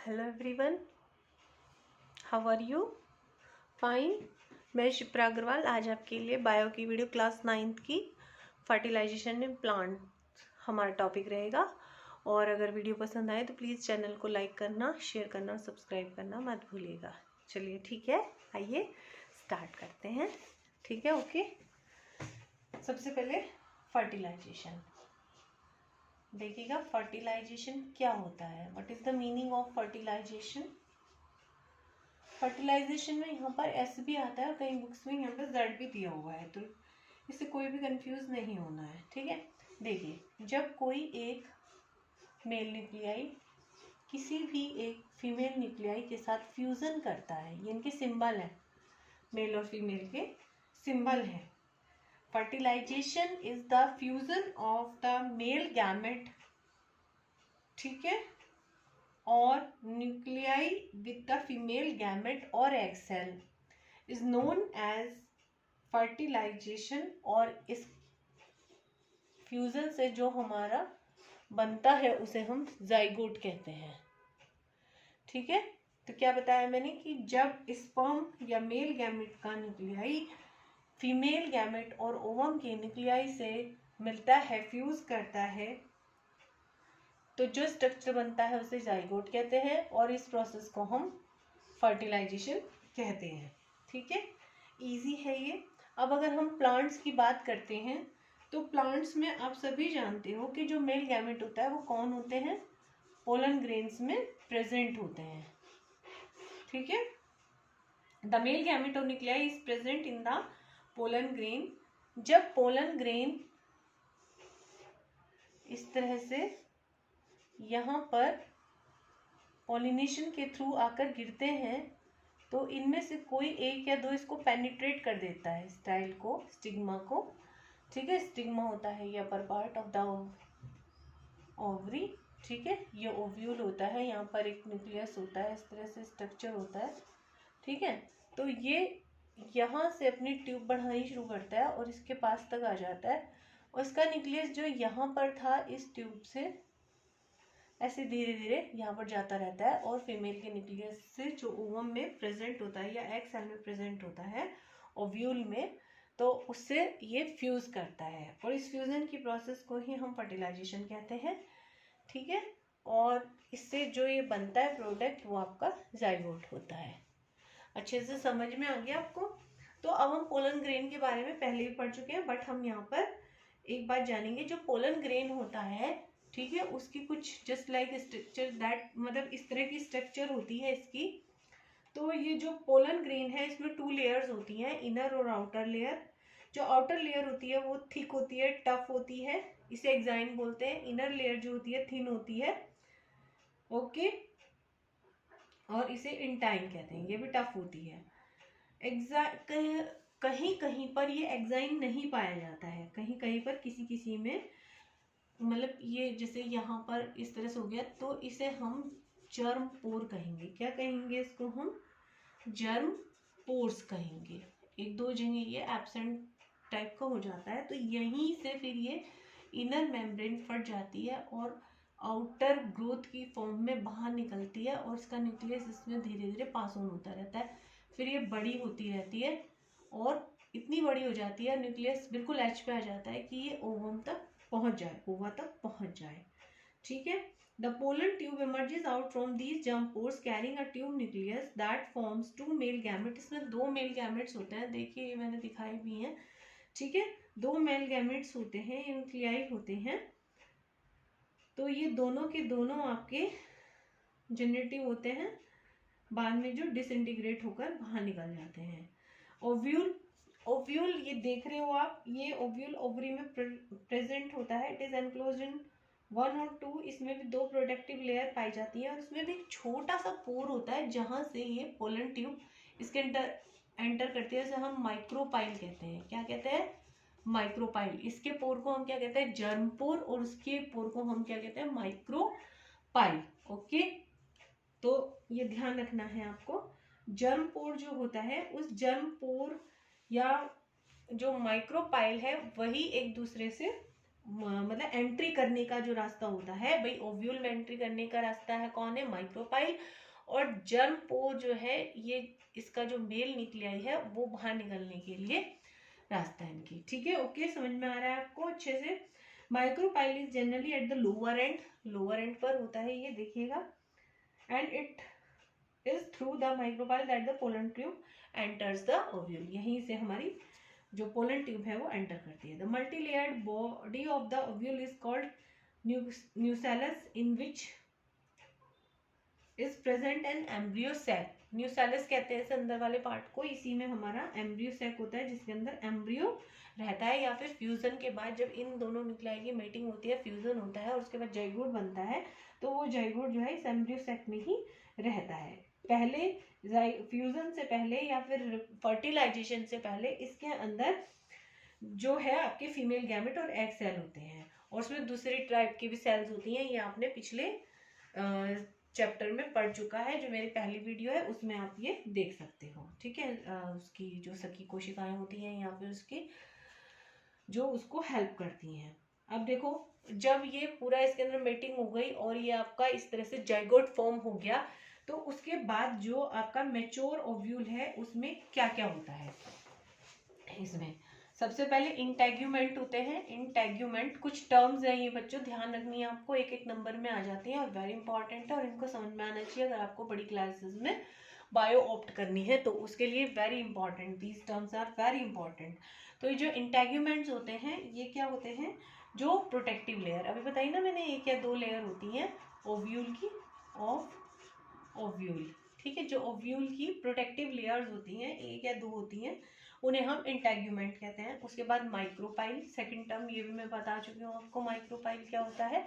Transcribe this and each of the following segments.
Hello everyone, how are you? Fine. मैं शिप्रा अग्रवाल आज आपके लिए बायो की वीडियो क्लास 9th की फर्टिलाइजेशन इन प्लांट हमारा टॉपिक रहेगा। और अगर वीडियो पसंद आए तो प्लीज़ चैनल को लाइक करना, शेयर करना और सब्सक्राइब करना मत भूलिएगा। चलिए ठीक है, आइए स्टार्ट करते हैं। ठीक है, ओके। सबसे पहले फर्टिलाइजेशन देखिएगा। फर्टिलाइजेशन क्या होता है? What is the meaning of fertilization? Fertilization में यहाँ पर एस भी आता है और कई बुक्स में यहाँ पर जेड भी दिया हुआ है, तो इससे कोई भी कंफ्यूज नहीं होना है। ठीक है, देखिए, जब कोई एक मेल न्यूक्लियाई किसी भी एक फीमेल न्यूक्लियाई के साथ फ्यूजन करता है, ये इनके सिंबल है, मेल और फीमेल के सिंबल है। Fertilisation is the fusion of the male gamete, ठीक है, और nuclei with the female gamete और egg cell is known as fertilisation. और इस फ्यूजन से जो हमारा बनता है उसे हम जाइगोट कहते हैं। ठीक है, तो क्या बताया मैंने कि जब स्पर्म या मेल गैमेट का न्यूक्लियाई फीमेल गैमेट और ओवम के न्यूक्लियाई से मिलता है, फ्यूज करता है, तो जो स्ट्रक्चर बनता है उसे जाइगोट कहते हैं और इस प्रोसेस को हम फर्टिलाइजेशन कहते हैं। ठीक है, इजी है ये। अब अगर हम प्लांट्स की बात करते हैं तो प्लांट्स में आप सभी जानते हो कि जो मेल गैमेट होता है वो कौन होते हैं? पोलन ग्रेन्स में प्रेजेंट होते हैं। ठीक है, द मेल गैमेट और nuclei is present in the pollen grain. जब पोलन ग्रेन इस तरह से यहाँ पर पॉलिनेशन के थ्रू आकर गिरते हैं तो इनमें से कोई एक या दो इसको पेनिट्रेट कर देता है, स्टाइल को, स्टिग्मा को। ठीक है, स्टिग्मा होता है ये upper part of the ovary. ठीक है, ये ओव्यूल होता है, यहाँ पर एक न्यूक्लियस होता है, इस तरह से स्ट्रक्चर होता है। ठीक है, तो ये यहाँ से अपनी ट्यूब बढ़ानी शुरू करता है और इसके पास तक आ जाता है और इसका न्यूक्लियस जो यहाँ पर था इस ट्यूब से ऐसे धीरे धीरे यहाँ पर जाता रहता है और फीमेल के न्यूक्लियस से जो ओवम में प्रेजेंट होता है या एग सेल में प्रेजेंट होता है ओव्यूल में, तो उससे ये फ्यूज करता है और इस फ्यूजन की प्रोसेस को ही हम फर्टिलाइजेशन कहते हैं। ठीक है, और इससे जो ये बनता है प्रोडक्ट वो आपका जाइगोट होता है। अच्छे से समझ में आ गया आपको? तो अब हम पोलन ग्रेन के बारे में पहले भी पढ़ चुके हैं, बट हम यहाँ पर एक बात जानेंगे। जो पोलन ग्रेन होता है, ठीक है, उसकी कुछ जस्ट लाइक स्ट्रक्चर दैट, मतलब इस तरह की स्ट्रक्चर होती है इसकी। तो ये जो पोलन ग्रेन है इसमें 2 लेयर्स होती हैं, इनर और आउटर लेयर। जो आउटर लेयर होती है वो थिक होती है, टफ होती है, इसे एक्साइन बोलते हैं। इनर लेयर जो होती है थिन होती है, ओके, और इसे इंटाइन कहते हैं, ये भी टफ होती है। कहीं कहीं पर ये एक्साइन नहीं पाया जाता है, कहीं कहीं पर किसी किसी में, मतलब ये जैसे यहाँ पर इस तरह से हो गया तो इसे हम जर्म पोर कहेंगे। क्या कहेंगे इसको? हम जर्म पोर्स कहेंगे। एक दो जगह ये एब्सेंट टाइप का हो जाता है, तो यहीं से फिर ये इनर मेम्ब्रेन फट जाती है और आउटर ग्रोथ की फॉर्म में बाहर निकलती है और इसका न्यूक्लियस इसमें धीरे धीरे पास ऑन होता रहता है। फिर ये बड़ी होती रहती है और इतनी बड़ी हो जाती है, न्यूक्लियस बिल्कुल एच पे आ जाता है कि ये ओवम तक पहुंच जाए, ओवा तक पहुंच जाए। ठीक है, the pollen tube emerges out from these germ pores carrying a tube nucleus that forms 2 male gametes। इसमें 2 मेल गैमेट्स होते हैं, देखिए ये मैंने दिखाई भी हैं। ठीक है, 2 मेल गैमेट्स होते हैं, न्यूक्लियाई होते हैं, तो ये दोनों के दोनों आपके जेनेटिव होते हैं, बाद में जो डिसइंटीग्रेट होकर बाहर निकल जाते हैं। ओव्यूल, ओव्यूल ये देख रहे हो आप, ये ओव्यूल ओवरी में प्रेजेंट होता है। इट इज एनक्लोज्ड इन 1 और 2। इसमें भी 2 प्रोडक्टिव लेयर पाई जाती है और इसमें भी एक छोटा सा पोर होता है जहां से ये पोलन ट्यूब इसके एंटर करती है, जैसे हम माइक्रोपाइल कहते हैं। क्या कहते हैं? माइक्रोपाइल। इसके पोर को हम क्या कहते हैं? जर्म पोर, और उसके पोर को हम क्या कहते हैं? माइक्रोपाइल। ओके, तो ये ध्यान रखना है आपको। जर्म पोर जो होता है, उस जर्म पोर या जो माइक्रोपाइल है वही एक दूसरे से मतलब एंट्री करने का जो रास्ता होता है भाई, ओव्यूल में एंट्री करने का रास्ता है कौन है, माइक्रोपाइल। और जर्म पोर जो है ये इसका जो मेल न्यूक्लियाई है वो बाहर निकलने के लिए रास्ता है इनकी। ठीक है, ओके, समझ में आ रहा है आपको अच्छे से। Micropyle is generally at the lower and, lower and पर होता है ये, देखिएगा। And it is through the micropyle that the pollen tube enters the ovule, यहीं से हमारी जो पोलन ट्यूब है वो एंटर करती है। The multi layered body of the ovule is called nucellus in which is present an embryo sac. Nucellus कहते हैं इस अंदर वाले पार्ट को, इसी में हमारा एम्ब्रियो सैक होता है जिसके अंदर एम्ब्रियो रहता है, या फिर फ्यूजन के बाद जब इन दोनों न्यूक्लियाई की मेटिंग होती है, फ्यूजन होता है और उसके बाद जाइगोट बनता है, तो वो जाइगोट जो है इस एम्ब्रियो सैक में ही रहता है। पहले फ्यूजन से पहले या फिर फर्टिलाइजेशन से पहले इसके अंदर जो है आपके फीमेल गैमेट और एग सेल होते हैं, और उसमें दूसरी टाइप की भी सेल्स होती हैं, ये आपने पिछले चैप्टर में पढ़ चुका है, जो मेरी पहली वीडियो है उसमें आप ये देख सकते हो। ठीक है, उसकी जो सखी कोशिकाएं होती हैं या फिर उसकी जो उसको हेल्प करती हैं। अब देखो, जब ये पूरा इसके अंदर मेटिंग हो गई और ये आपका इस तरह से जाइगोट फॉर्म हो गया, तो उसके बाद जो आपका मैच्योर ओव्यूल है उसमें क्या क्या होता है। इसमें सबसे पहले इंटेग्यूमेंट होते हैं। इंटेग्यूमेंट कुछ टर्म्स है ये बच्चों, ध्यान रखनी है आपको, एक एक नंबर में आ जाती हैं और वेरी इंपॉर्टेंट है और इनको समझ में आना चाहिए अगर आपको बड़ी क्लासेस में बायो ऑप्ट करनी है, तो उसके लिए very important, these terms are very important. तो ये जो इंटेग्यूमेंट्स होते हैं ये क्या होते हैं, जो प्रोटेक्टिव लेयर, अभी बताई ना मैंने, एक या दो लेयर होती हैं ओव्यूल की, ऑफ ओव्यूल। ठीक है, जो ओव्यूल की प्रोटेक्टिव लेयर्स होती हैं, एक या दो होती हैं, उन्हें हम इंटेग्यूमेंट कहते हैं। उसके बाद माइक्रोपाइल, सेकंड टर्म ये भी मैं बता चुकी हूँ आपको, माइक्रोपाइल क्या होता है।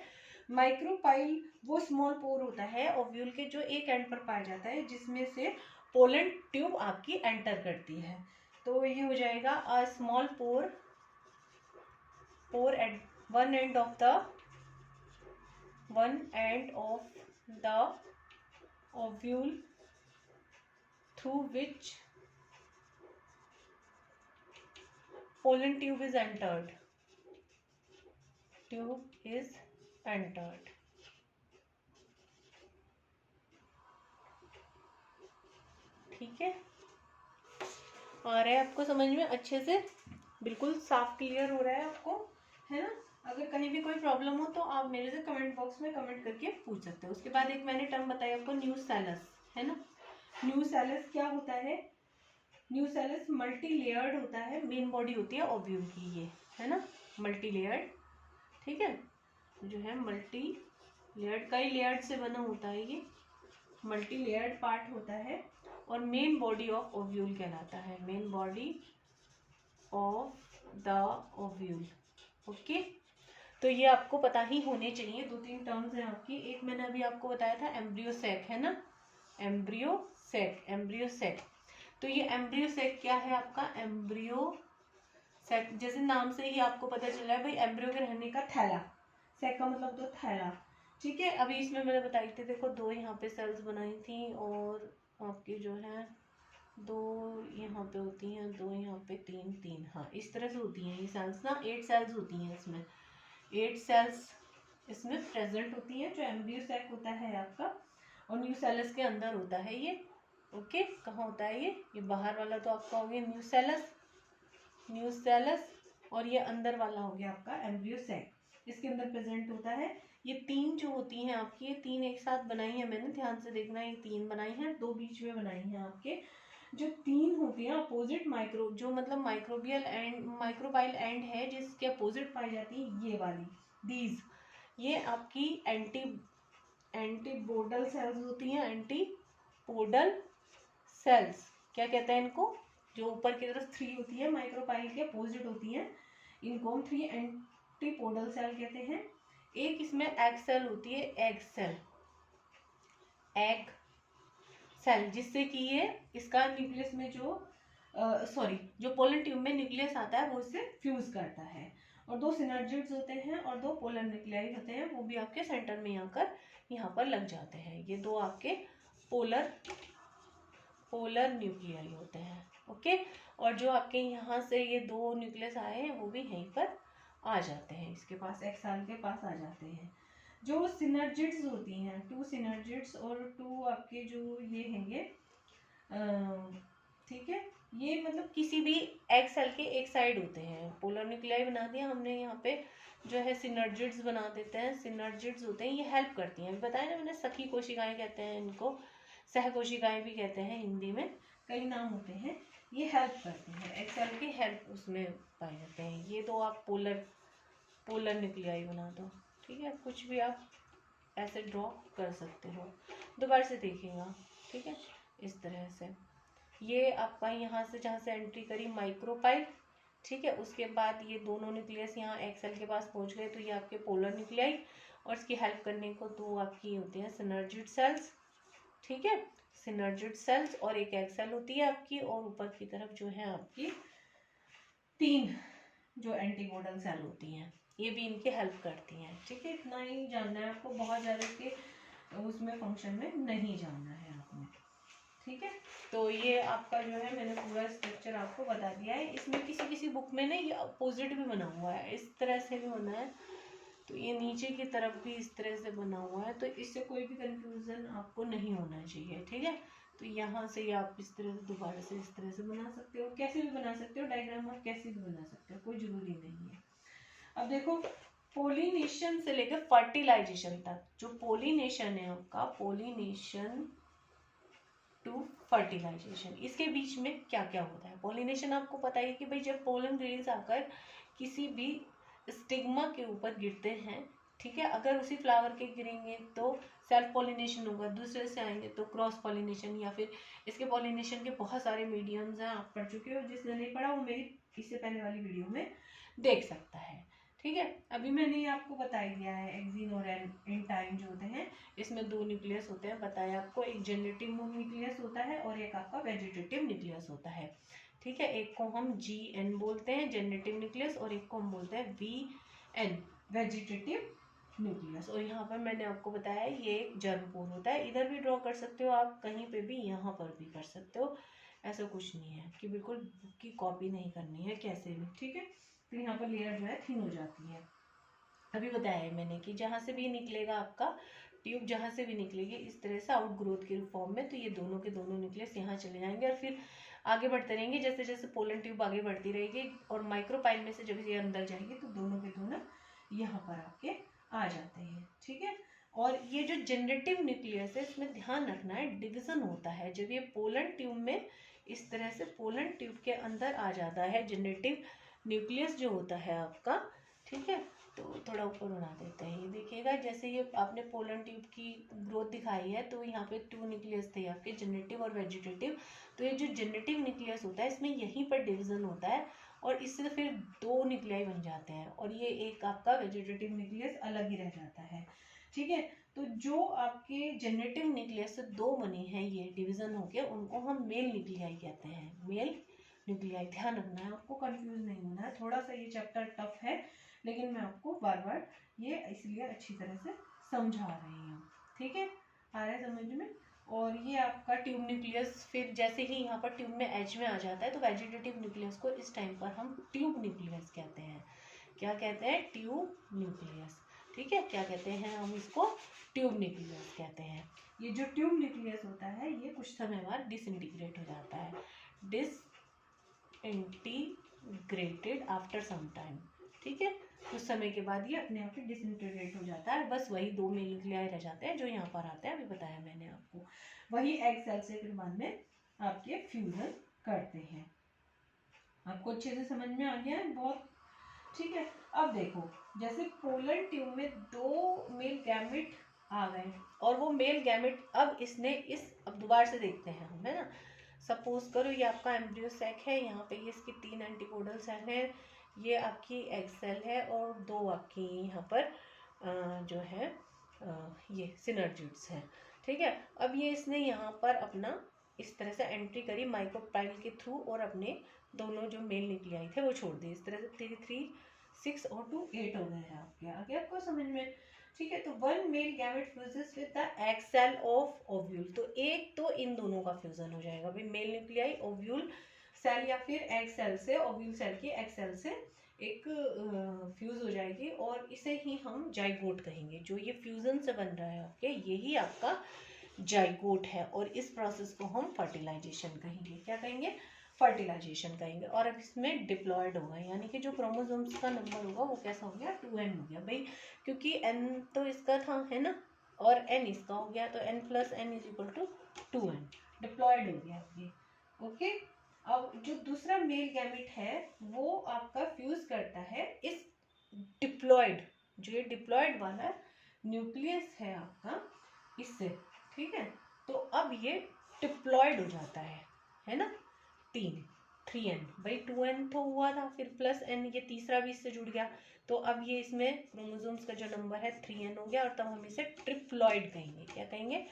माइक्रोपाइल वो स्मॉल पोर होता है ओव्यूल के जो एक एंड पर पाया जाता है, जिसमें से पोलन ट्यूब आपकी एंटर करती है। तो ये हो जाएगा a small pore at one end of the ovule through which pollen tube is entered. ठीक है, आ रहा है आपको समझ में अच्छे से, बिल्कुल साफ क्लियर हो रहा है आपको, है ना। अगर कहीं भी कोई प्रॉब्लम हो तो आप मेरे से कमेंट बॉक्स में कमेंट करके पूछ सकते हो। उसके बाद एक मैंने टर्म बताया आपको, न्यूसेलस, है ना। न्यूसेलस क्या होता है, न्यूसेलस मल्टी लेयर्ड होता है, मेन बॉडी होती है ओव्यूल की ये, है ना, मल्टी लेयर्ड। ठीक है, जो है मल्टी लेयर्ड, कई लेयर्ड से बना होता है ये, मल्टी लेयर्ड पार्ट होता है और मेन बॉडी ऑफ ओव्यूल कहलाता है, main body of the ovule. Okay, तो ये आपको पता ही होने चाहिए। दो तीन टर्म्स हैं आपकी, एक मैंने अभी आपको बताया था एम्ब्रियो सैक, है ना, एम्ब्रियो सैक, एम्ब्रियो सैक। तो ये एम्ब्रियो सैक क्या है आपका, एम्ब्रियो सैक जैसे नाम से ही आपको पता चल रहा है भाई, एम्ब्रियो के रहने का थैला, सैक का मतलब तो थैला। ठीक है, अभी इसमें मैंने बताई थी, देखो दो यहाँ पे सेल्स बनाई थी और आपकी जो है दो यहाँ पे होती हैं, दो यहाँ पे, तीन तीन, हाँ इस तरह से होती हैं ये सेल्स ना, 8 सेल्स होती हैं इसमें, 8 सेल्स इसमें प्रेजेंट होती हैं, जो एम्ब्रियो सैक होता है आपका, और न्यूसेलस के अंदर होता है ये। ओके, कहाँ होता है ये बाहर वाला तो आपका हो गया न्यूसेलस, न्यूसेलस, और ये अंदर वाला हो गया आपका एम्ब्रियो सैक, इसके अंदर प्रेजेंट होता है। ये तीन जो होती हैं आपकी, ये तीन एक साथ बनाई है मैंने, ध्यान से देखना, ये तीन बनाई हैं, दो बीच में बनाई हैं आपके, जो तीन होती हैं अपोजिट माइक्रो, जो मतलब माइक्रोबियल एंड माइक्रोबाइल एंड है जिसके अपोजिट पाई जाती है ये वाली, दीज, ये आपकी एंटीपोडल सेल्स होती हैं, एंटीपोडल सेल्स, क्या कहते हैं इनको, जो ऊपर की तरफ 3 होती है माइक्रोपाइल के अपोजिट होती हैं, इनको हम 3 एंटीपोडल सेल कहते हैं। एक इसमें एग सेल होती है, एग सेल, एग सेल, जिससे कि ये इसका न्यूक्लियस में जो जो पोलन ट्यूब में न्यूक्लियस आता है वो इससे फ्यूज करता है, और दो सिनर्जिड्स होते हैं और दो पोलर न्यूक्लियाई होते हैं, वो भी आपके सेंटर में आकर यहाँ पर लग जाते हैं, ये दो आपके पोलर न्यूक्लियाई होते हैं। ओके, और जो आपके यहाँ से ये दो न्यूक्लियस आए हैं वो भी यहीं पर आ जाते हैं, इसके पास एक्सल के पास आ जाते हैं। जो सिनर्जिड्स होती हैं, 2 सिनर्जिड्स और 2 आपके जो ये हैंगे, ठीक है, ये मतलब किसी भी एग सेल के एक साइड होते हैं। पोलर न्यूक्लियाई बना दिया हमने, यहाँ पे जो है सिनर्जिड्स बना देते हैं। सिनर्जिड्स होते हैं, ये हेल्प करती हैं। अभी बताया ना मैंने, सखी कोशिकाएं कहते हैं इनको, सह कोशिकाएं भी कहते हैं, हिंदी में कई नाम होते हैं। ये हेल्प करती हैं, एग सेल की हेल्प उसमें पाए जाते हैं। ये तो आप पोलर न्यूक्लियाई बना दो, ठीक है, कुछ भी आप ऐसे ड्रॉ कर सकते हो। दोबारा से देखिएगा, ठीक है, इस तरह से। ये आपका यहाँ से जहाँ से एंट्री करी माइक्रोपाइल, ठीक है, उसके बाद ये दोनों न्यूक्लियस यहाँ एग सेल के पास पहुँच गए, तो ये आपके पोलर न्यूक्लियाई, और इसकी हेल्प करने को 2 आपकी होती हैं सिनर्जिड सेल्स, ठीक है, सिनर्जिड सेल्स, और एक एग सेल होती है आपकी, और ऊपर की तरफ जो है आपकी 3 जो एंटीकोडल सेल होती हैं, ये भी इनकी हेल्प करती हैं, ठीक है। इतना ही जानना है आपको, बहुत ज़्यादा इसके उसमें फंक्शन में नहीं जानना है आपने, ठीक है। तो ये आपका जो है मैंने पूरा स्ट्रक्चर आपको बता दिया है। इसमें किसी किसी बुक में ना ये अपोजिट भी बना हुआ है, इस तरह से भी बना है, तो ये नीचे की तरफ भी इस तरह से बना हुआ है, तो इससे कोई भी कंफ्यूजन आपको नहीं होना चाहिए, ठीक है। तो यहाँ से आप इस तरह से दोबारा से इस तरह से बना सकते हो, कैसे भी बना सकते हो, डायग्राम आप कैसे भी बना सकते हो, कोई जरूरी नहीं है। अब देखो, पोलिनेशन से लेकर फर्टिलाइजेशन तक, जो पोलिनेशन है आपका, पोलिनेशन टू फर्टिलाइजेशन, इसके बीच में क्या क्या होता है। पोलिनेशन आपको पता है कि भाई जब पोलन ग्रेन्स आकर किसी भी स्टिग्मा के ऊपर गिरते हैं, ठीक है, अगर उसी फ्लावर के गिरेंगे तो सेल्फ पॉलिनेशन होगा, दूसरे से आएंगे तो क्रॉस पॉलिनेशन, या फिर इसके पॉलिनेशन के बहुत सारे मीडियम्स हैं, आप पढ़ चुके हो, जिसने नहीं पढ़ा वो मेरी इससे पहले वाली वीडियो में देख सकता है, ठीक है। अभी मैंने ये आपको बता ही दिया है, एक्सिन और एंटाइन जो होते हैं, इसमें 2 न्यूक्लियस होते हैं, बताया आपको, एक जनरेटिव न्यूक्लियस होता है और एक आपका वेजिटेटिव न्यूक्लियस होता है, ठीक है। एक को हम GN बोलते हैं जनरेटिव न्यूक्लियस, और एक को हम बोलते हैं VN वेजिटेटिव न्यूक्लियस। और यहाँ पर मैंने आपको बताया ये एक जर्मपोर होता है, इधर भी ड्रॉ कर सकते हो आप, कहीं पे भी, यहाँ पर भी कर सकते हो, ऐसा कुछ नहीं है कि बिल्कुल बुक की कॉपी नहीं करनी है कैसे भी, ठीक है। तो यहाँ पर लेयर जो है थिन हो जाती है। अभी बताया है मैंने कि जहाँ से भी निकलेगा आपका ट्यूब, जहाँ से भी निकलेगी इस तरह से आउट ग्रोथ के फॉर्म में, तो ये दोनों के दोनों न्यूक्लियस यहाँ चले जाएंगे, और फिर आगे बढ़ते रहेंगे, जैसे जैसे पोलन ट्यूब आगे बढ़ती रहेगी, और माइक्रोपाइल में से जब ये अंदर जाएंगे तो दोनों के दोनों यहाँ पर आपके आ जाते हैं, ठीक है। और ये जो जनरेटिव न्यूक्लियस है, इसमें ध्यान रखना है डिवीजन होता है जब ये पोलन ट्यूब में इस तरह से पोलन ट्यूब के अंदर आ जाता है, जनरेटिव न्यूक्लियस जो होता है आपका, ठीक है। तो थोड़ा ऊपर उड़ा देते हैं, ये देखिएगा, जैसे ये आपने पोलन ट्यूब की ग्रोथ दिखाई है, तो यहाँ पे 2 न्यूक्लियस थे आपके, जनरेटिव और वेजिटेटिव। तो ये जो जनरेटिव न्यूक्लियस होता है, इसमें यहीं पर डिवीजन होता है, और इससे फिर 2 न्यूक्लियाई बन जाते हैं, और ये एक आपका वेजिटेटिव न्यूक्लियस अलग ही रह जाता है, ठीक है। तो जो आपके जनरेटिव न्यूक्लियस से 2 बने हैं, ये डिवीजन होके, उनको हम मेल न्यूक्लियाई कहते हैं, मेल न्यूक्लियाई। ध्यान रखना है आपको, कंफ्यूज नहीं होना है, थोड़ा सा ये चैप्टर टफ है, लेकिन मैं आपको बार बार ये इसलिए अच्छी तरह से समझा रही हूँ, ठीक है, आ रहा है समझ में। और ये आपका ट्यूब न्यूक्लियस, फिर जैसे ही यहाँ पर ट्यूब में एज में आ जाता है, तो वेजिटेटिव न्यूक्लियस को इस टाइम पर हम ट्यूब न्यूक्लियस कहते हैं। क्या कहते हैं? ट्यूब न्यूक्लियस, ठीक है। क्या कहते हैं हम इसको? ट्यूब न्यूक्लियस कहते हैं। ये जो ट्यूब न्यूक्लियस होता है, ये कुछ समय बाद डिसइंटीग्रेट हो जाता है, डिसइंटीग्रेटेड आफ्टर सम टाइम, ठीक है। कुछ समय के बाद ये अपने आप ही डिसइंटीग्रेट हो जाता है, बस वही 2 मेल न्यूक्लियाई रह जाते हैं जो यहाँ पर आते हैं, अभी बताया मैंने आपको। वही एग सेल से फिर बाद में आपके फ्यूजन करते हैं। आपको अच्छे से समझ में आ गया है? बहुत ठीक है। अब देखो, जैसे पोलन ट्यूब में 2 मेल गैमेट आ गए, और वो मेल गैमेट अब इसने अब दोबारा से देखते हैं हम, है ना। सपोज करो ये आपका एम्ब्रियो सैक है, यहाँ पे ये इसकी 3 एंटीकोडल सेल है, ये आपकी एग सेल है, और 2 आपकी यहाँ पर जो है ये सिनर्जिड्स हैं, ठीक है। अब ये इसने यहाँ पर अपना इस तरह से एंट्री करी माइक्रोपाइल के थ्रू, और अपने दोनों जो मेल न्यूक्लियाई थे वो छोड़ दिए, इस तरह से 3 6 और 2 8 हो गए हैं आपके, आगे आपको समझ में, ठीक है। तो 1 male gamete fuses with the egg cell of ovule, तो एक तो इन दोनों का फ्यूजन हो जाएगा भाई, मेल न्यूक्लियाई ओव्यूल सेल या फिर एग सेल से, ओव्यूल सेल की एग सेल से एक फ्यूज हो जाएगी और इसे ही हम जाइगोट कहेंगे। जो ये फ्यूजन से बन रहा है आपके, यही आपका जाइगोट है और इस प्रोसेस को हम फर्टिलाइजेशन कहेंगे। क्या कहेंगे? फर्टिलाइजेशन कहेंगे। और अब इसमें डिप्लॉयड होगा, यानी कि जो क्रोमोसोम्स का नंबर होगा वो कैसा हो गया? 2n हो गया भाई, क्योंकि n तो इसका था, है ना, और n इसका हो गया, तो n + n = 2n। डिप्लॉयड हो गया ये। ओके। अब जो दूसरा मेल गैमेट है वो आपका फ्यूज करता है इस डिप्लॉयड, जो ये डिप्लॉयड वाला न्यूक्लियस है आपका, इससे। ठीक है, तो अब ये डिप्लॉयड हो जाता है ना, 3n भाई, 2n तो हुआ था, फिर +n, ये तीसरा भी इससे जुड़ गया, तो अब ये इसमें क्रोमोसोम्स का जो नंबर है 3n हो गया, और तब हम इसे ट्रिप्लॉयड कहेंगे। क्या कहेंगे?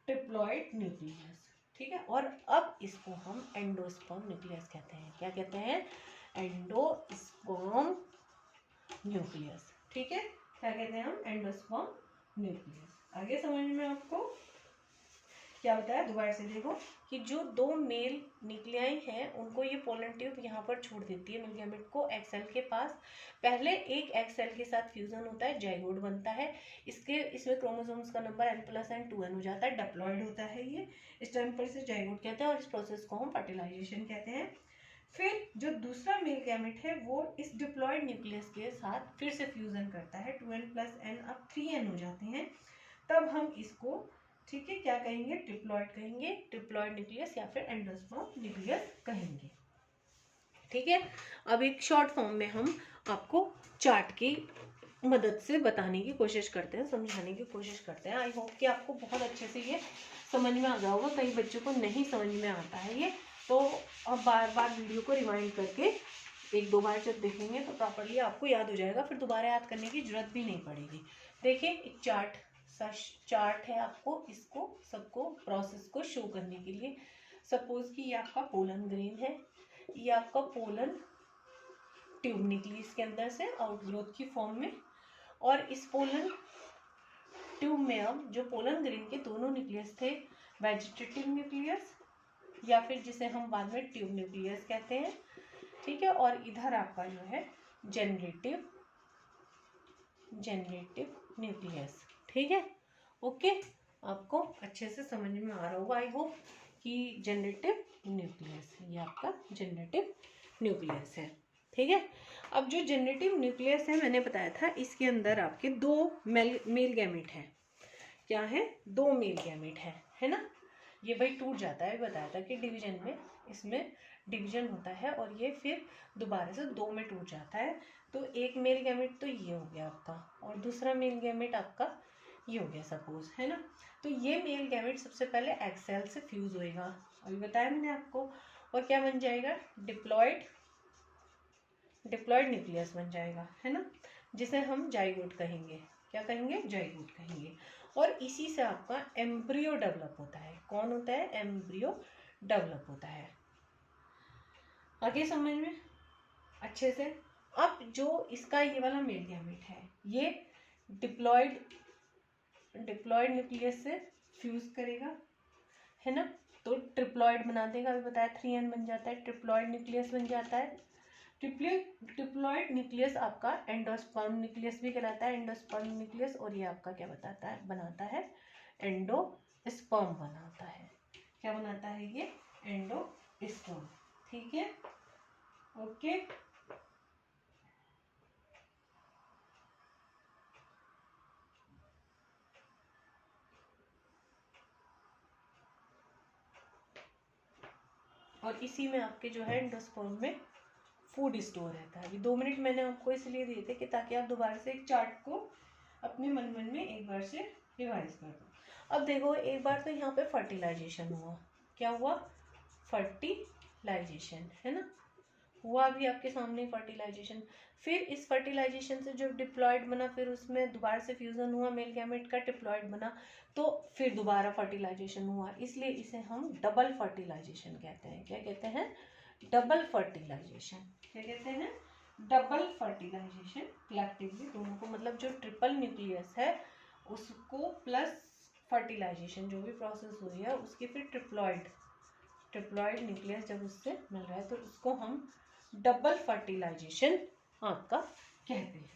Triploid nucleus. ठीक है, और अब इसको हम एंडोस्पर्म न्यूक्लियस कहते हैं। क्या कहते हैं? Endosperm nucleus. ठीक है, क्या कहते हैं हम? Endosperm nucleus. आगे समझ में आपको क्या होता है? दोबारा से देखो कि जो दो मेल न्यूक्लियाई हैं उनको ये पोलन ट्यूब यहाँ पर छोड़ देती है मेल गैमेट को एक्स सेल के पास। पहले एक एक्स सेल के साथ फ्यूजन होता है, जाइगोट बनता है, इसमें क्रोमोसोम्स का नंबर n + n 2n हो जाता है, डिप्लॉयड होता है ये, इस टाइम पर इसे जाइगोट कहते हैं और इस प्रोसेस को हम फर्टिलाइजेशन कहते हैं। फिर जो दूसरा मेल गैमेट है वो इस डिप्लॉयड न्यूक्लियस के साथ फिर से फ्यूजन करता है, 2n + n अब 3n हो जाते हैं, तब हम इसको, ठीक है, क्या कहेंगे? ट्रिप्लॉयड कहेंगे, ट्रिप्लॉयड न्यूक्लियस या फिर एंडोस्पर्म न्यूक्लियस कहेंगे। ठीक है, अब एक शॉर्ट फॉर्म में हम आपको चार्ट की मदद से बताने की कोशिश करते हैं, समझाने की कोशिश करते हैं। आई होप कि आपको बहुत अच्छे से ये समझ में आ गया होगा। कई बच्चों को नहीं समझ में आता है ये, तो अब बार बार वीडियो को रिवाइंड करके 1-2 बार जब देखेंगे तो प्रॉपरली आपको याद हो जाएगा, फिर दोबारा याद करने की जरूरत भी नहीं पड़ेगी। देखिए, एक चार्ट है, आपको इसको सबको प्रोसेस को शो करने के लिए। सपोज कि ये आपका पोलन ग्रेन है, ये आपका पोलन ट्यूब निकली इसके अंदर से आउटग्रोथ की फॉर्म में, और इस पोलन ट्यूब में अब जो पोलन ग्रेन के दोनों न्यूक्लियस थे, वेजिटेटिव न्यूक्लियस या फिर जिसे हम बाद में ट्यूब न्यूक्लियस कहते हैं। ठीक है, और इधर आपका जो है जनरेटिव न्यूक्लियस। ठीक है, ओके, आपको अच्छे से समझ में आ रहा होगा आई होप कि जनरेटिव न्यूक्लियस, ये आपका जनरेटिव न्यूक्लियस है। ठीक है, अब जो जनरेटिव न्यूक्लियस है मैंने बताया था, इसके अंदर आपके 2 मेल गैमेट है। क्या है? 2 मेल गैमेट है ना। ये भाई टूट जाता है, बताया था कि डिवीजन में, इसमें डिवीजन होता है और ये फिर दोबारा से 2 में टूट जाता है। तो एक मेल गैमेट तो ये हो गया आपका, और दूसरा मेल गैमेट आपका ये हो गया सपोज, है ना। तो ये मेल गैमेट सबसे पहले एग सेल से फ्यूज होएगा, अभी बताया मैंने आपको, और क्या बन जाएगा? डिप्लॉयड न्यूक्लियस बन जाएगा, है ना, जिसे हम जाइगोट कहेंगे। क्या कहेंगे? जाइगोट कहेंगे। और इसी से आपका एम्ब्रियो डेवलप होता है। कौन होता है? एम्ब्रियो डेवलप होता है। आगे समझ में अच्छे से। अब जो इसका ये वाला मेल गैमेट है, ये डिप्लॉयड न्यूक्लियस से फ्यूज करेगा, है ना, तो ट्रिप्लॉयड बना देगा। अभी बताया 3n बन जाता है, ट्रिप्लॉयड न्यूक्लियस बन जाता है। ट्रिप्लॉयड न्यूक्लियस आपका एंडोस्पर्म न्यूक्लियस भी कहलाता है, एंडोस्पर्म न्यूक्लियस, और ये आपका क्या बताता है? बनाता है एंडोस्पर्म बनाता है। क्या बनाता है ये? एंडोस्पर्म। ठीक है, ओके। और इसी में आपके जो है एंडोस्पर्म में फूड स्टोर रहता है। अभी 2 मिनट मैंने आपको इसलिए दिए थे कि ताकि आप दोबारा से एक चार्ट को अपने मन में एक बार से रिवाइज कर दो। अब देखो, एक बार तो यहाँ पे फर्टिलाइजेशन हुआ। क्या हुआ? फर्टिलाइजेशन, है ना, हुआ भी आपके सामने फर्टिलाइजेशन। फिर इस फर्टिलाइजेशन से जो डिप्लॉयड बना, फिर उसमें दोबारा से फ्यूजन हुआ, मेल गैमेट का डिप्लॉयड बना, तो फिर दोबारा फर्टिलाइजेशन हुआ, इसलिए इसे हम डबल फर्टिलाइजेशन कहते हैं। क्या कहते हैं? Double fertilization. क्या कहते हैं? Double fertilisation. कलेक्टिवली दोनों को, मतलब जो ट्रिपल न्यूक्लियस है उसको प्लस फर्टिलाइजेशन जो भी प्रोसेस हुई है उसकी फिर ट्रिप्लॉयड न्यूक्लियस जब उससे मिल रहा है तो उसको हम डबल फर्टिलाइजेशन आपका कहते हैं।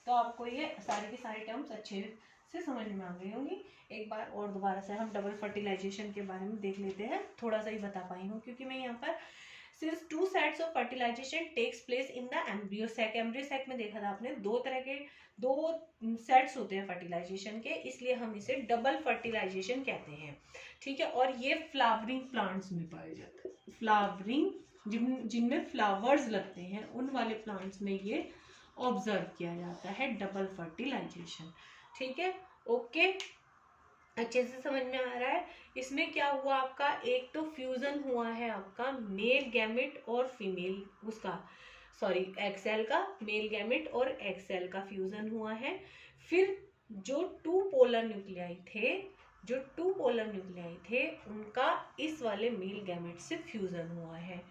तो आपको ये सारे के सारे टर्म्स अच्छे से समझ में आ गई होंगी। एक बार और दोबारा से हम डबल फर्टिलाइजेशन के बारे में देख लेते हैं, थोड़ा सा ही बता पाई हूँ क्योंकि मैं यहाँ पर सिर्फ 2 sets of fertilization takes place in the embryo sac. Embryo sac में देखा था आपने दो तरह के 2 सेट्स होते हैं फर्टिलाइजेशन के, इसलिए हम इसे डबल फर्टिलाइजेशन कहते हैं। ठीक है, और ये फ्लावरिंग प्लांट्स में पाए जाते हैं। फ्लावरिंग जिनमें फ्लावर्स लगते हैं उन वाले प्लांट्स में ये ऑब्जर्व किया जाता है डबल फर्टिलाइजेशन। ठीक है, ओके, अच्छे से समझ में आ रहा है। इसमें क्या हुआ आपका, एक तो फ्यूजन हुआ है आपका मेल गैमेट और फीमेल उसका, सॉरी एक्सेल का, मेल गैमेट और एक्सेल का फ्यूजन हुआ है। फिर जो 2 पोलर न्यूक्लियाई थे उनका इस वाले मेल गैमेट से फ्यूजन हुआ है।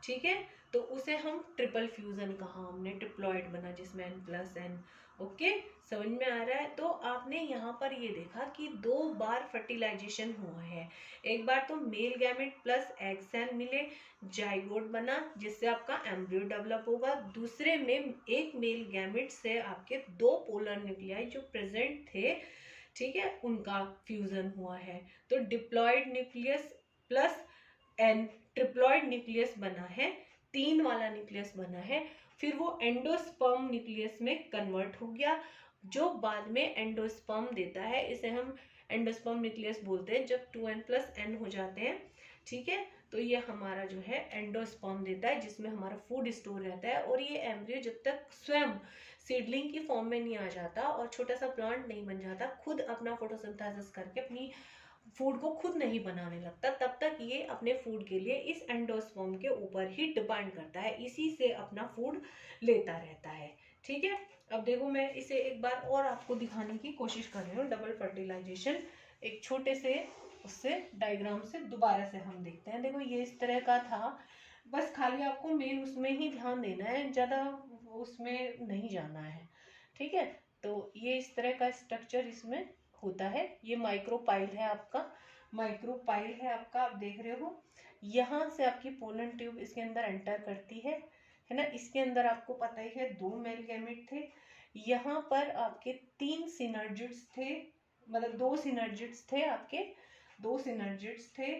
ठीक है, तो उसे हम ट्रिपल फ्यूजन कहा हमने, ट्रिप्लॉइड बना जिसमें n+n। ओके, समझ में आ रहा है। तो आपने यहाँ पर ये देखा कि 2 बार फर्टिलाइजेशन हुआ है। एक बार तो मेल गैमेट प्लस एक्सेल मिले, जाइगोट बना जिससे आपका एम्ब्रियो डेवलप होगा। दूसरे में एक मेल गैमेट से आपके 2 पोलर न्यूक्लियाई जो प्रेजेंट थे, ठीक है, उनका फ्यूजन हुआ है। तो diploid nucleus plus N, triploid nucleus बना है, 3 वाला न्यूक्लियस बना है। फिर वो एंडोस्पर्म न्यूक्लियस में कन्वर्ट हो गया, जो बाद में एंडोस्पर्म देता है। इसे हम एंडोस्पर्म न्यूक्लियस बोलते हैं जब 2n+n हो जाते हैं। ठीक है, तो ये हमारा जो है एंडोस्पर्म देता है जिसमें हमारा फूड स्टोर रहता है। और ये एम्ब्रियो जब तक स्वयं सीडलिंग की फॉर्म में नहीं आ जाता और छोटा सा प्लांट नहीं बन जाता, खुद अपना फोटोसिंथेसिस करके अपनी फूड को खुद नहीं बनाने लगता, तब तक ये अपने फूड के लिए इस एंडोस्पर्म के ऊपर ही डिपेंड करता है, इसी से अपना फूड लेता रहता है। ठीक है, अब देखो मैं इसे एक बार और आपको दिखाने की कोशिश कर रही हूँ डबल फर्टिलाइजेशन, एक छोटे से उससे डायग्राम से दोबारा से हम देखते हैं। देखो ये इस तरह का था, बस खाली आपको मेन उसमें ही ध्यान देना है, ज़्यादा उसमें नहीं जाना है। ठीक है, तो ये इस तरह का स्ट्रक्चर इसमें होता है। ये माइक्रोपाइल है आपका, माइक्रोपाइल है आपका, आप देख रहे हो। यहाँ से आपकी पोलन ट्यूब इसके अंदर एंटर करती है ना। इसके अंदर आपको पता ही है 2 मेल गैमेट थे। यहाँ पर आपके 3 सिनर्जिड्स थे, मतलब 2 सिनर्जिड्स थे आपके, 2 सिनर्जिड्स थे,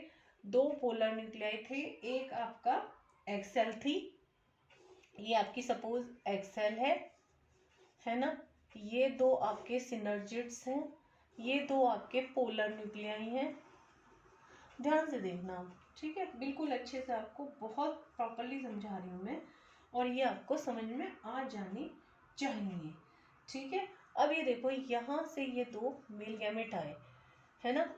2 पोलर न्यूक्लियाई थे, एक आपका एक्सेल थी। ये आपकी सपोज एक्सेल है ना। ये 2 आपके सिनर्जिड्स हैं, ये 2 आपके पोलर न्यूक्लियाई हैं। ध्यान से देखना आप, ठीक है, बिल्कुल अच्छे से आपको बहुत प्रॉपरली समझा रही हूँ मैं, और ये आपको समझ में आ जानी चाहिए। ठीक है, अब ये देखो यहाँ से ये 2 मेल गैमेट आए है ना,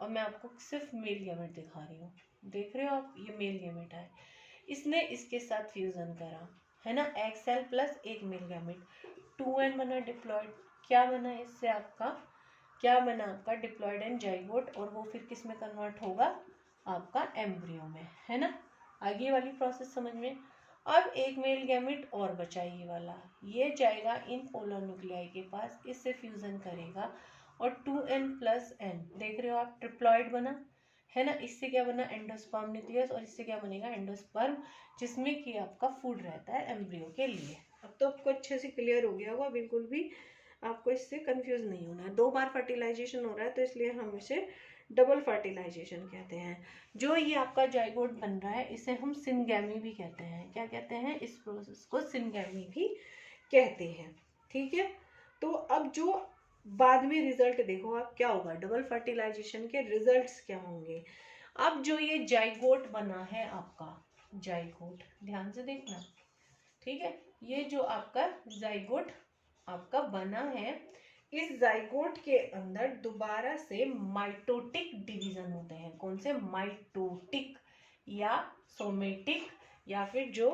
और मैं आपको सिर्फ मेल गैमेट दिखा रही हूँ। देख रहे हो आप, ये मेल गैमेट आए, इसने इसके साथ फ्यूजन करा है ना, एक्सेल प्लस एक मेल गैमेट, 2n बना डिप्लॉयड। क्या बना इससे आपका, क्या बना आपका डिप्लॉयड एंड जाइगोट, और वो फिर किस में कन्वर्ट होगा, आपका एम्ब्रियो में, है ना। आगे वाली प्रोसेस समझ में। अब एक मेल गैमेट और बचा, ये वाला, ये जाएगा इन पोलर न्यूक्लियाई के पास, इससे फ्यूजन करेगा और 2n+n, देख रहे हो आप, ट्रिप्लॉइड बना है ना। इससे क्या बना, एंडोस्पर्म न्यूक्लियस, और इससे क्या बनेगा, एंडोस्पर्म, जिसमें कि आपका फूड रहता है एम्ब्रियो के लिए। अब तो आपको अच्छे से क्लियर हो गया होगा, बिल्कुल भी आपको इससे कंफ्यूज नहीं होना है। 2 बार फर्टिलाइजेशन हो रहा है तो इसलिए हम इसे डबल फर्टिलाइजेशन कहते हैं। जो ये आपका जाइगोट बन रहा है इसे हम सिनगैमी भी कहते हैं। क्या कहते हैं, इस प्रोसेस को सिनगैमी भी कहते हैं। ठीक है, तो अब जो बाद में रिजल्ट देखो आप क्या होगा, डबल फर्टिलाइजेशन के रिजल्ट्स क्या होंगे। अब जो ये जाइगोट बना है आपका, जाइगोट, ध्यान से देखना, ठीक है, ये जो आपका जाइगोट आपका बना है, इस जाइगोट के अंदर दोबारा से माइटोटिक डिवीजन होते हैं। कौन से, माइटोटिक या सोमेटिक, या फिर जो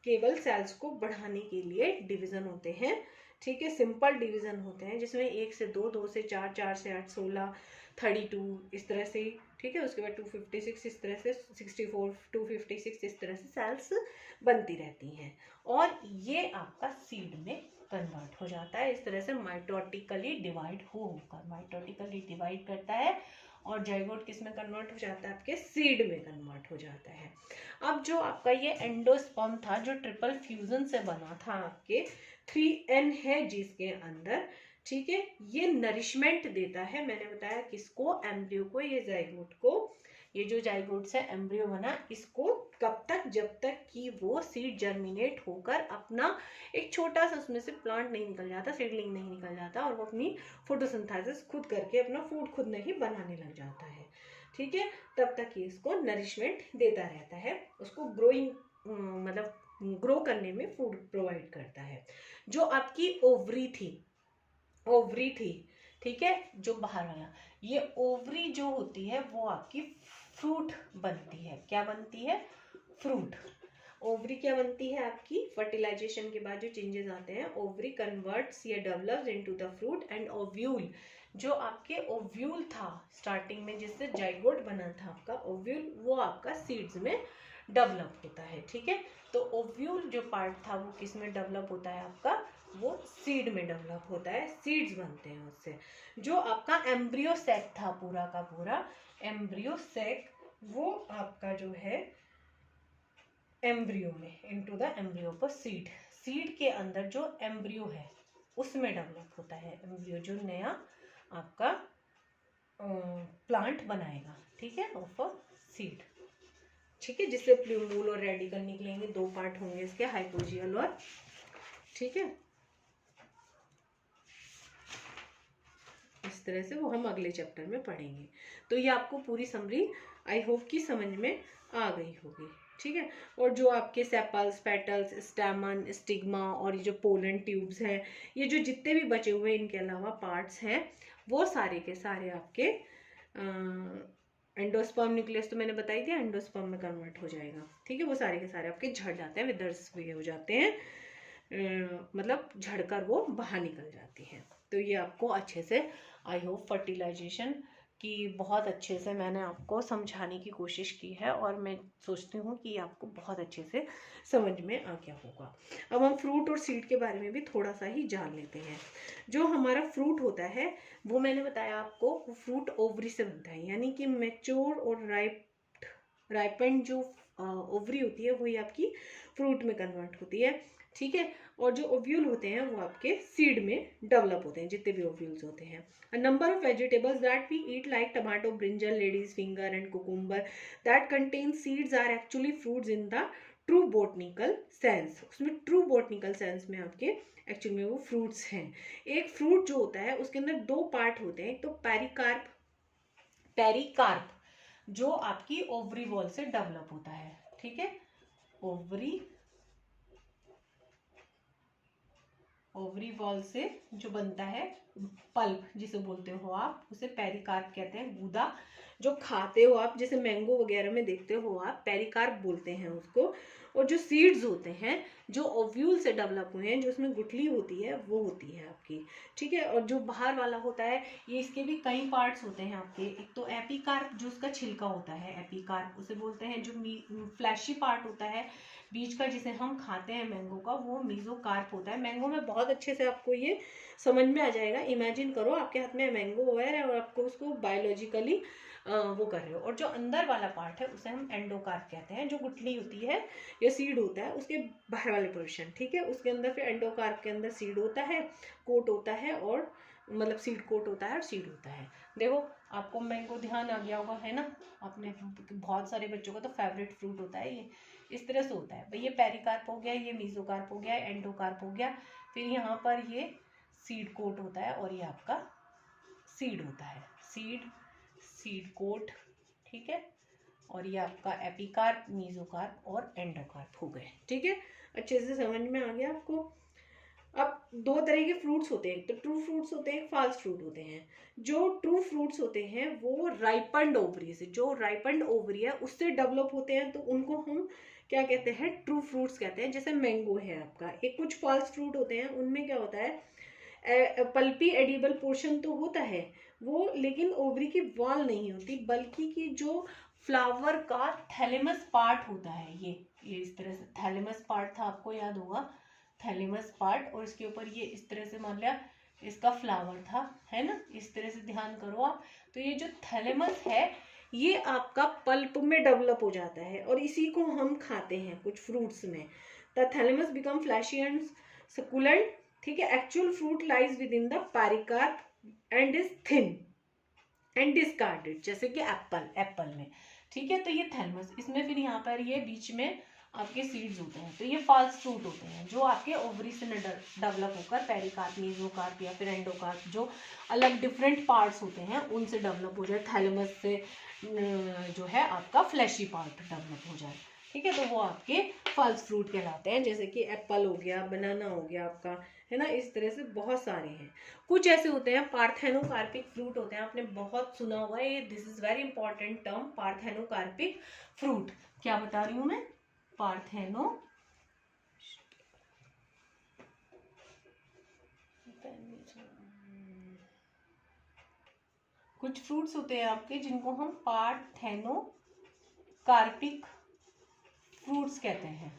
केवल सेल्स को बढ़ाने के लिए डिवीजन होते हैं। ठीक है, सिंपल डिवीजन होते हैं जिसमें 1 से 2, 2 से 4, 4 से 8, 16, 32 इस तरह से। ठीक है, उसके बाद 256 इस तरह से, 64, 256 इस तरह से सेल्स बनती रहती हैं, और ये आपका सीड में कन्वर्ट हो जाता है। इस तरह से माइटोटिकली डिवाइड होकर माइटोटिकली डिवाइड करता है और जाइगोट किस में कन्वर्ट हो जाता है, आपके सीड में कन्वर्ट हो जाता है। अब जो आपका ये एंडोस्पर्म था जो ट्रिपल फ्यूजन से बना था, आपके 3N है जिसके अंदर, ठीक है, ये नरिशमेंट देता है, मैंने बताया किसको, एम्ब्रियो को, ये जाइगोट को। ये जो जाइगोट से एम्ब्रियो बना, इसको कब तक, जब तक कि वो सीड जर्मिनेट होकर अपना एक छोटा सा उसमें से प्लांट नहीं निकल जाता, सीडलिंग नहीं निकल जाता, और वो अपनी फोटोसिंथेसिस खुद करके अपना फूड खुद नहीं बनाने लग जाता है, ठीक है, तब तक ये इसको नरिशमेंट देता रहता है, उसको ग्रोइंग मतलब ग्रो करने में फूड प्रोवाइड करता है। जो आपकी ओवरी थी, ठीक है, जो बाहर वाला, ये ओवरी जो होती है वो आपकी फ्रूट बनती है। क्या बनती है, फ्रूट। ओवरी क्या बनती है आपकी, फर्टिलाइजेशन के बाद जो चेंजेस आते हैं, ओवरी कन्वर्ट्स या develops into the fruit, and ovule, जो आपके ओव्यूल था स्टार्टिंग में जिससे जाइगोट बना था आपका ओव्यूल, वो आपका सीड्स में डेवलप होता है, ठीक है। तो ओव्यूल जो पार्ट था वो किस में डेवलप होता है आपका, वो सीड में डेवलप होता है, सीड्स बनते हैं उससे। जो आपका एम्ब्रियो सैक था पूरा का पूरा, एम्ब्रियो सैक, वो आपका जो है एम्ब्रियो में, इनटू द एम्ब्रियो पर सीड, सीड के अंदर जो एम्ब्रियो है उसमें डेवलप होता है एम्ब्रियो, जो नया आपका प्लांट बनाएगा, ठीक है, ऑफ अ सीड, ठीक है, जिससे प्लूमूल और रेडिकल निकलेंगे, दो पार्ट होंगे इसके, हाइपोजियल और, ठीक है, इस तरह से वो हम अगले चैप्टर में पढ़ेंगे। तो ये आपको पूरी समरी आई होप कि समझ में आ गई होगी, ठीक है। और जो आपके सेपल्स, पेटल्स, स्टैमन, स्टिग्मा और ये जो पोलन ट्यूब्स हैं, ये जो जितने भी बचे हुए इनके अलावा पार्ट्स हैं, वो सारे के सारे आपके एंडोस्पर्म न्यूक्लियस तो मैंने बताई थी, एंडोस्पर्म में कन्वर्ट हो जाएगा, ठीक है, वो सारे के सारे आपके झड़ जाते हैं, विदर्स भी हो जाते हैं, मतलब झड़कर वो बाहर निकल जाती हैं। तो ये आपको अच्छे से, आई होप फर्टिलाइजेशन की बहुत अच्छे से मैंने आपको समझाने की कोशिश की है, और मैं सोचती हूँ कि आपको बहुत अच्छे से समझ में आ गया होगा। अब हम फ्रूट और सीड के बारे में भी थोड़ा सा ही जान लेते हैं। जो हमारा फ्रूट होता है वो मैंने बताया आपको, वो फ्रूट ओवरी से बनता है, यानी कि मैच्योर और राइपेंड जो ओवरी होती है वही आपकी फ्रूट में कन्वर्ट होती है, ठीक है। और जो ओव्यूल होते हैं वो आपके सीड में डेवलप होते हैं, जितने भी ओव्यूल्स होते हैं। A number of vegetables that we eat like tomato, brinjal, lady's finger and cucumber that contain seeds are actually fruits in the true botanical sense। उसमें true botanical sense में आपके एक्चुअली में वो फ्रूट्स हैं। एक fruit जो होता है उसके अंदर दो पार्ट होते हैं, एक तो पेरिकार्प जो आपकी ओवरी वॉल से डेवलप होता है, ठीक है, ओवरी वॉल से जो बनता है पल्प जिसे बोलते हो आप, उसे पेरिकार्प कहते हैं। गूदा जो खाते हो आप, जैसे मैंगो वगैरह में देखते हो आप, पेरिकार्प बोलते हैं उसको। और जो सीड्स होते हैं जो ओव्यूल से डेवलप हुए हैं, जो उसमें गुठली होती है वो होती है आपकी, ठीक है। और जो बाहर वाला होता है, ये इसके भी कई पार्ट्स होते हैं आपके। एक तो एपिकार्प जो उसका छिलका होता है, एपिकार्प उसे बोलते हैं। जो फ्लैशी पार्ट होता है बीज का जिसे हम खाते हैं मैंगो का, वो मीजोकार्प होता है। मैंगो में बहुत अच्छे से आपको ये समझ में आ जाएगा। इमेजिन करो आपके हाथ में मैंगो है और आपको उसको बायोलॉजिकली वो कर रहे हो, और जो अंदर वाला पार्ट है उसे हम एंडोकार्प कहते हैं। जो गुठली होती है या सीड होता है उसके बाहर वाले पोर्शन, ठीक है, उसके अंदर फिर एंडोकार्प के अंदर सीड होता है, कोट होता है, और मतलब सीड कोट होता है और सीड होता है। देखो आपको मैंगो ध्यान आ गया होगा, है ना, आपने बहुत सारे बच्चों का तो फेवरेट फ्रूट होता है ये। इस तरह से होता है भाई, ये पेरिकार्प हो गया, ये मीजोकार्प हो गया, एंडोकार्प हो गया, फिर यहाँ पर ये सीड कोट होता है, और ये आपका सीड होता है, सीड कोट, ठीक है। और ये आपका एपिकार्प, मीजोकार्प और एंडोकार्प हो गए, ठीक है। अच्छे से समझ में आ गया आपको। अब दो तरह के फ्रूट्स होते हैं, तो ट्रू फ्रूट्स होते हैं, फॉल्स फ्रूट होते हैं। जो ट्रू फ्रूट्स होते हैं वो राइपन्ड ओवरी से, जो राइपन्ड ओवरी है उससे डेवलप होते हैं, तो उनको हम क्या कहते हैं, ट्रू फ्रूट्स कहते हैं। जैसे मैंगो है आपका। एक कुछ फॉल्स फ्रूट होते हैं, उनमें क्या होता है, पल्पी एडिबल पोर्शन तो होता है वो, लेकिन ओवरी की वॉल नहीं होती, बल्कि की जो फ्लावर का थैलेमस पार्ट होता है, ये इस तरह से थैलेमस पार्ट था, आपको याद होगा थैलेमस पार्ट, और इसके ऊपर ये इस तरह से मान लिया इसका फ्लावर था, है ना, इस तरह से ध्यान करो आप। तो ये जो थैलेमस है ये आपका पल्प में डेवलप हो जाता है और इसी को हम खाते हैं कुछ फ्रूट्स में। The thalamus become flashy and succulent, ठीक है। Actual fruit lies with in the pericarp and is thin and discarded, जैसे कि एप्पल में, ठीक है। तो ये थैलेमस, इसमें फिर यहाँ पर ये बीच में आपके सीड्स होते हैं। तो ये फॉल्स फ्रूट होते हैं जो आपके ओवरी से डेवलप होकर पेरिकार्प, मेसोकार्प या फिर एंडोकार्प, जो अलग डिफरेंट पार्ट्स होते हैं उनसे डेवलप हो जाए। थैलेमस से जो है आपका फ्लैशी पार्ट डेवलप हो जाए, ठीक है। तो वो आपके फॉल्स फ्रूट कहलाते हैं, जैसे कि एप्पल हो गया, बनाना हो गया आपका, है ना। इस तरह से बहुत सारे हैं। कुछ ऐसे होते हैं पार्थेनोकार्पिक फ्रूट होते हैं, आपने बहुत सुना होगा ये, this is very important term, parthenocarpic fruit. क्या बता रही हूं मैं? पार्थेनो कुछ फ्रूट्स होते हैं आपके जिनको हम पार्थेनोकार्पिक फ्रूट्स कहते हैं,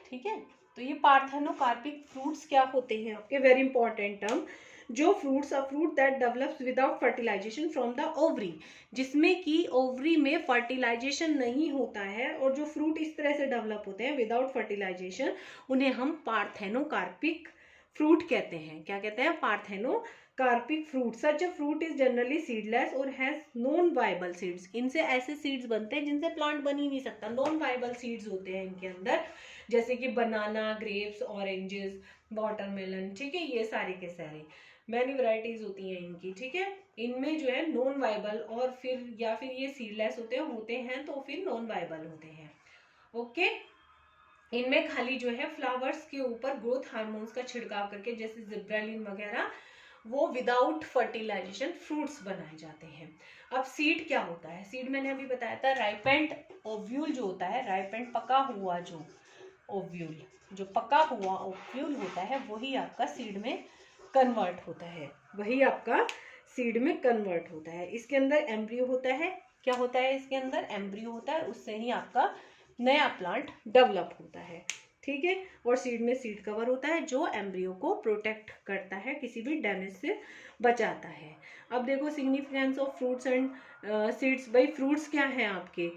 ठीक है। तो ये पार्थेनोकार्पिक फ्रूट्स क्या होते हैं आपके? Very important term. जो fruits, a fruit that develops without fertilisation from the ovary, जिसमें कि ओवरी में फर्टिलाइजेशन नहीं होता है, और जो फ्रूट इस तरह से डेवलप होते हैं विदाउट फर्टिलाइजेशन, उन्हें हम पार्थेनोकार्पिक फ्रूट कहते हैं। क्या कहते हैं? Parthenocarpic fruit. Such a fruit is generally seedless और हैज नॉन वायबल सीड्स। इनसे ऐसे सीड्स बनते हैं जिनसे प्लांट बन ही नहीं सकता, नॉन वायबल सीड्स होते हैं इनके अंदर, जैसे कि बनाना, ग्रेप्स, ऑरेंजेस, वाटरमेलन, ठीक है। ये सारे के सारे मैनी वैरायटीज होती हैं इनकी, ठीक है। इनमें जो है नॉन वायबल और फिर या फिर ये सीडलेस होते हैं तो फिर नॉन वायबल होते हैं, ओके। इनमें खाली जो है फ्लावर्स के ऊपर ग्रोथ हार्मोन्स का छिड़काव करके, जैसे जिब्रेलिन वगैरह, वो विदाउट फर्टिलाइजेशन फ्रूट्स बनाए जाते हैं। अब सीड क्या होता है? सीड मैंने अभी बताया था, राइपेंड ओव्यूल जो होता है, राइपेंड पका हुआ जो ओव्यूल, जो पका हुआ ओव्यूल होता है, वही आपका सीड में कन्वर्ट होता है, वही आपका सीड में कन्वर्ट होता है। इसके अंदर एम्ब्रियो होता है। क्या होता है? इसके अंदर एम्ब्रियो होता है, उससे ही आपका नया प्लांट डेवलप होता है, ठीक है। और सीड में सीड कवर होता है जो एम्ब्रियो को प्रोटेक्ट करता है, किसी भी डैमेज से बचाता है। अब देखो significance of fruits and seeds. भाई फ्रूट्स क्या हैं आपके?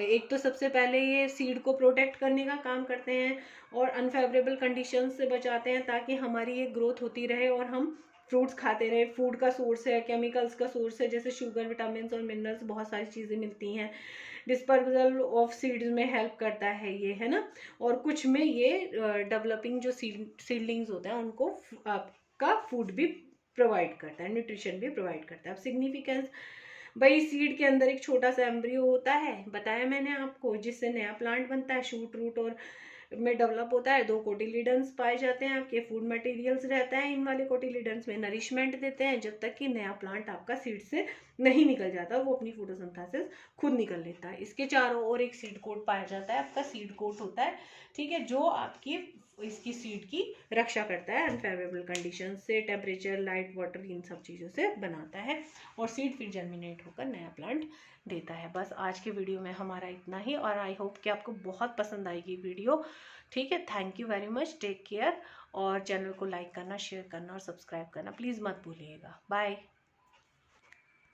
एक तो सबसे पहले ये सीड को प्रोटेक्ट करने का काम करते हैं और अनफेवरेबल कंडीशंस से बचाते हैं, ताकि हमारी ये ग्रोथ होती रहे और हम फ्रूट्स खाते रहे। फूड का सोर्स है, केमिकल्स का सोर्स है, जैसे शुगर, विटामिन और मिनरल्स, बहुत सारी चीज़ें मिलती हैं। डिस्पर्सल ऑफ सीड्स में हेल्प करता है ये, है ना। और कुछ में ये डेवलपिंग जो सीडलिंग्स होते हैं उनको आपका फूड भी प्रोवाइड करता है, न्यूट्रिशन भी प्रोवाइड करता है। अब सिग्निफिकेंस, भाई सीड के अंदर एक छोटा सा एम्ब्रियो होता है, बताया मैंने आपको, जिससे नया प्लांट बनता है, शूट रूट और में डेवलप होता है। 2 कोटिलीडन्स पाए जाते हैं आपके, फूड मटेरियल्स रहता है इन वाले कोटिलीडन्स में, नरिशमेंट देते हैं जब तक कि नया प्लांट आपका सीड से नहीं निकल जाता, वो अपनी फोटोसिंथेसिस खुद निकल लेता है। इसके चारों ओर एक सीड कोट पाया जाता है, आपका सीड कोट होता है, ठीक है, जो आपकी इसकी सीड की रक्षा करता है अनफेवरेबल कंडीशन से, टेम्परेचर, लाइट, वाटर, इन सब चीज़ों से बनाता है, और सीड फिर जर्मिनेट होकर नया प्लांट देता है। बस आज के वीडियो में हमारा इतना ही, और आई होप कि आपको बहुत पसंद आएगी वीडियो, ठीक है। Thank you very much, take care, और चैनल को लाइक करना, शेयर करना और सब्सक्राइब करना प्लीज़ मत भूलिएगा। बाय।